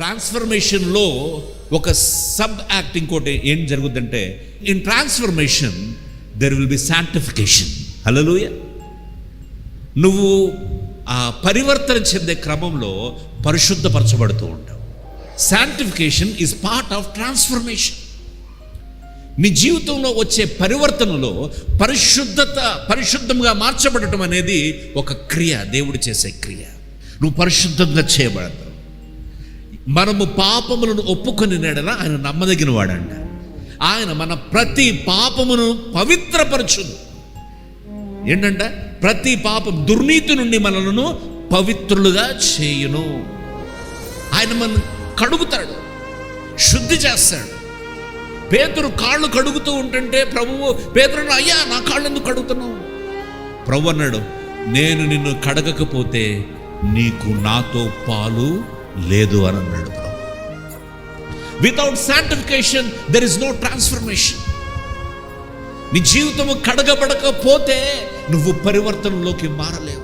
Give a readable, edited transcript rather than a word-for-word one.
ట్రాన్స్ఫర్మేషన్లో ఒక sub act ఇంకోటి ఏం జరుగుద్దంటే, in transformation there will be sanctification. Hallelujah. నువ్వు ఆ పరివర్తన చెందే క్రమంలో పరిశుద్ధపరచబడుతూ ఉంటావు. Sanctification is part of transformation. నీ జీవితంలో వచ్చే పరివర్తనలో పరిశుద్ధంగా మార్చబడటం అనేది ఒక క్రియ, దేవుడు చేసే క్రియ. నువ్వు పరిశుద్ధంగా చేయబడతావు. మనము పాపములను ఒప్పుకొని నెడల ఆయన నమ్మదగిన వాడంట. ఆయన మన ప్రతి పాపమును పవిత్రపరచును. ఏంటంట? ప్రతి పాపం, దుర్నీతి నుండి మనలను పవిత్రులుగా చేయును. ఆయన మనం కడుగుతాడు, శుద్ధి చేస్తాడు. పేతురు కాళ్ళు కడుగుతూ ఉంటుంటే ప్రభువు పేతురుని, అయ్యా నా కాళ్ళు ఎందుకు కడుగుతున్నావు? ప్రభు అన్నాడు, నేను నిన్ను కడగకపోతే నీకు నాతో పాలు లేదు అని అన్నాడు ప్రభు. Without sanctification there is no transformation. నీ జీవితము కడగబడకపోతే నువ్వు పరివర్తనలోకి మారలేవు.